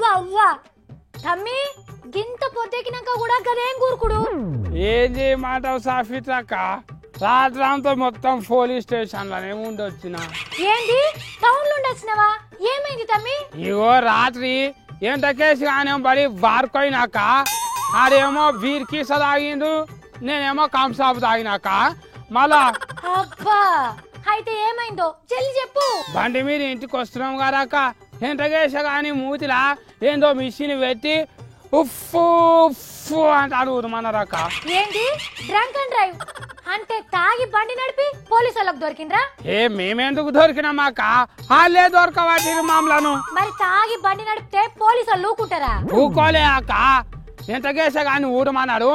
అవ్వా అవ్వా తమ్మి గింత పొద్దెకినాక కూడా గదేం కూరుకుడు ఏం చేయమంటావు సాఫిత్రక్క రాత్రంతా మొత్తం పోలీస్ స్టేషన్ లోనే ఉండొచ్చిన ఏంది టౌన్ లో వచ్చినవా ఏమైంది తమ్మి ఇగో రాత్రి ఏంట కేసు కానీ పడి బార్కోయినాక ఆడేమో బీర్ కీస తాగిండు నేనేమో కంసాపు తాగినాక మళ్ళా అబ్బా అయితే ఏమైందో జల్లి చెప్పు బండి మీద ఇంటికి వస్తున్నాం కదాక ఎంత కేసు కానీ మూతిలా ఏందో మిషన్ పెట్టి ఉఫ్ఫు ఉఫ్ఫు అంటే అడుగుతామన్నారక్క ఏంటి డ్రంక్ అండ్ డ్రైవ్ అంటే తాగి బండి నడిపి పోలీసు వాళ్ళకి దొరికిండ్రా మేమెందుకు దొరికినామాక వాళ్ళే దొరకవాటి మామలను మరి తాగి బండి నడిపితే పోలీసు వాళ్ళు ఊకుంటారా ఊకోలే అక్క ఎంత కేసే కానీ ఊరమన్నాడు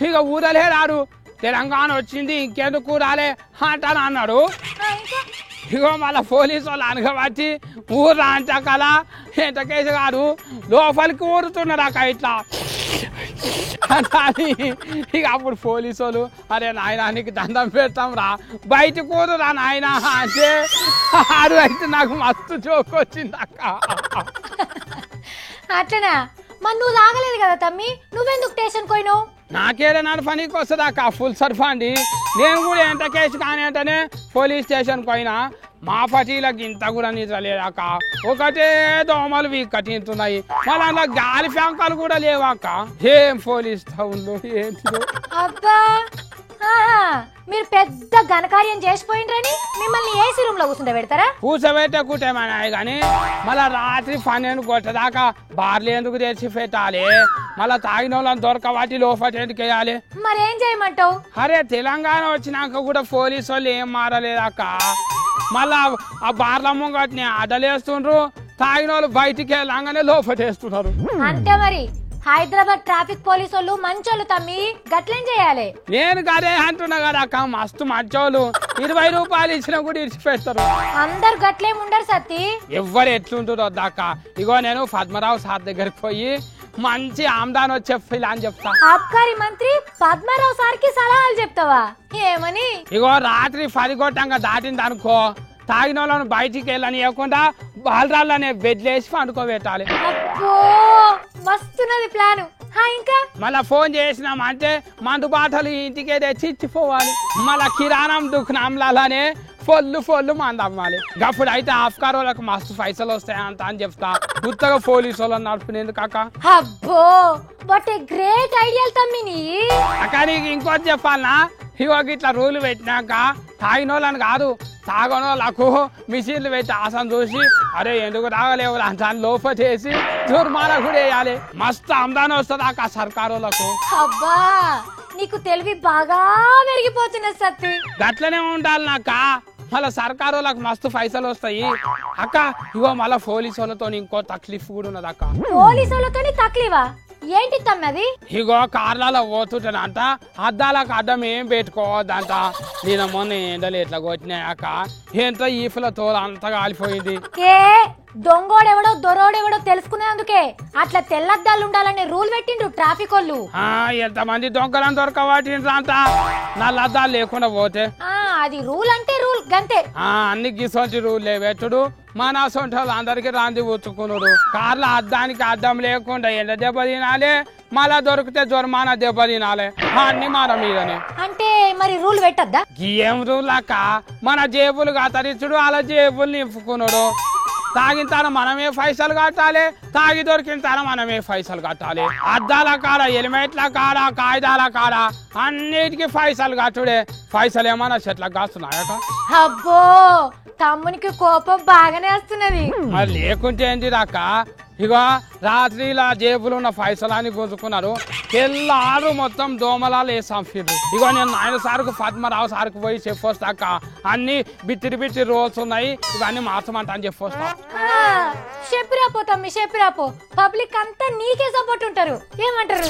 ఇక ఊరలేడాడు తెలంగాణ వచ్చింది ఇంకెందుకు రాలే అంటాను అన్నాడు ఇగో మళ్ళా పోలీసు వాళ్ళు అనగబట్టి ఊర్రా అంటే కలా ఎంత కేసు కాదు లోపలికి ఊరుతున్నారు అక్క ఇట్లా అని ఇక అప్పుడు పోలీసు వాళ్ళు అరే నాయన నీకు దండం పెడతాం రా బయట కూరురా నాయన అంటే ఆడు అయితే నాకు మస్తు జోక్ వచ్చింది అక్క అట్లనా మరి నువ్వు తాగలేదు కదా తమ్మి నువ్వెందుకు స్టేషన్ పోయినావు నాకేదో నడపనీకి వస్తుంది అక్క ఫుల్ సర్ఫండి నేను కూడా ఎంత కేసు కానీ అంటేనే పోలీస్ స్టేషన్ పోయినా మా పటీలకు ఇంత కూడా నిద్ర లేదక్క ఒకటే దోమలు వీక్కటింటున్నాయి మళ్ళీ అందులో గాలి ఫ్యాంకాలు కూడా లేవాక ఏం పోలీస్ టౌన్లో ఏంటిదో అబ్బా మీరు పెద్ద ఘనకార్యం చేసిపోయిండ్రని మిమ్మల్ని ఏసీ రూమ్ లో కూర్చుంటే పెడతారా కూర్చోబెట్టే కుట్టేమన్నాయి కానీ మళ్ళా రాత్రి 12 కొట్టదాకా బార్లు ఎందుకు తెచ్చి పెట్టాలి మళ్ళా తాగిన వాళ్ళని దొరకవాటి లోపల ఎందుకు వేయాలి మరేం చేయమంటావు అరే తెలంగాణ వచ్చినాక కూడా పోలీసు వాళ్ళు ఏం మారలేదక్క మళ్ళా ఆ బార్ల ముంగట్ని అడ్డలేస్తుండ్రు తాగిన వాళ్ళు బయటికి వెళ్ళంగానే లోపటేస్తున్నారు అంటే మరి హైదరాబాద్ ట్రాఫిక్ పోలీసు వాళ్ళు మంచోళ్ళు తమ్మి గట్లేం చేయాలి నేను గదే అంటున్నా కదా అక్క మస్తు మంచోళ్ళు 20 రూపాయలు ఇచ్చినా కూడా ఇచ్చిపెడతారు అందరు గట్లేం ఉండరు సత్తి ఎవ్వరు ఎట్లుంటుందో దాకా ఇగో నేను పద్మరావు సార్ దగ్గరికి పోయి మంచి ఆమ్దాన్ వచ్చే ఫిల్ అని చెప్తా ఆబ్కారీ మంత్రి పద్మారావు సార్కి సలహాలు చెప్తావా ఏమని ఇగో రాత్రి 10 కొట్టంగా దాటింది అనుకో తాగిన వాళ్ళను బయటికి వెళ్ళనియకుండా బాలరాళ్ళనే బెడ్లేసి పండుకోబెట్టాలి అబ్బో మస్తున్నది ప్లాన్ ఇంకా మళ్ళా ఫోన్ చేసినామంటే మందు బాటలు ఇంటికే తెచ్చి ఇచ్చిపోవాలి మళ్ళా కిరాణం దుకాణంలనే ఫొల్లు మంది అమ్మాలి అప్పుడు అయితే ఆఫ్కార్ వాళ్ళకి మస్తు పైసలు వస్తాయంట అని చెప్తా గుత్తగా పోలీసు వాళ్ళని నడుపునేందుకు అక్క అబ్బో వాట్ ఏ గ్రేట్ ఐడియా తమ్మిని అక్క నీకు ఇంకోటి చెప్పాలనా ఇగో ఇట్లా రూలు పెట్టినాక తాగిన వాళ్ళని కాదు తాగనోళ్ళకు మిషన్లు పెట్టి ఆసం చూసి అరే ఎందుకు తాగలేవు దాని లోప చేసి జుర్మానా కూడా వేయాలి మస్తు ఆమ్దాని వస్తుంది అక్క సర్కారులకు అబ్బా నీకు తెలివి బాగా పెరిగిపోతున్నది సత్తి గట్లనే ఉండాలి నాక మళ్ళా సర్కారులకు మస్తు పైసలు వస్తాయి అక్క ఇగో మళ్ళా పోలీసు వాళ్ళతో ఇంకో తక్లీఫ్ కూడా ఉన్నది అక్క పోలీసు వాళ్ళతో తక్లీవా ఏంటి తమ్మది ఇగో కార్లలో పోతుంటానంట అద్దాలకు అడ్డం ఏం పెట్టుకోవద్దంట నేను మొన్న ఎండలు ఎట్లా కొట్టినాయక ఎంత ఈఫల తోలు అంతగా కాలిపోయింది ఏ దొంగోడెవడో దొరోడెవడో తెలుసుకునేందుకే అట్లా తెల్లద్దాలు ఉండాలనే రూల్ పెట్టిండ్రు ట్రాఫిక్ వాళ్ళు ఎంతమంది దొంగలను దొరకబట్టిండ్రు అంట నల్ల అద్దాలు లేకుండా పోతే అది రూల్ అంటే రూల్ గంతే అన్ని గిసొంటి రూల్ పెట్టుడు మన సొంట అందరికి రాంది ఉచ్చుకున్నాడు కార్ల అద్దానికి అద్దం లేకుండా ఎండ దెబ్బ తినాలి మళ్ళా దొరికితే జుర్మానా దెబ్బ తినాలి అన్ని మన మీదనే అంటే మరి రూల్ పెట్టద్దా ఏం రూల్ అక్క మన జేబులు కత్తరించుడు అలా జేబులు నింపుకున్నాడు తాగిన తన మనమే పైసలు కట్టాలి తాగి దొరికిన తన మనమే పైసలు కట్టాలి అద్దాల కాడ హెల్మెట్ల కాడ కాగితాల కాడ అన్నిటికీ పైసలు కట్టుడే పైసలు ఏమన్నా చెట్లకు కాస్తున్నాయక అబ్బో తమ్మునికి కోపం బాగానే వస్తున్నది మరి లేకుంటే ఏంటి దాకా ఇగో రాత్రి ఇలా జేబులు ఉన్న పైసలని గుంజుకున్నారు తెల్లారు మొత్తం దోమలాలు వేసాం ఫిర్రు ఇగో నేను నాయన సార్కు పద్మరావు సార్కు పోయి చెప్పొస్తాక అన్ని బిత్తిరి రోల్స్ ఉన్నాయి ఇవన్నీ మార్చమంటా అని చెప్పొస్తా చెప్పిరాపో తమ్మి చెప్పిరాపో పబ్లిక్ అంతా నీకే సపోర్ట్ ఉంటారు ఏమంటారు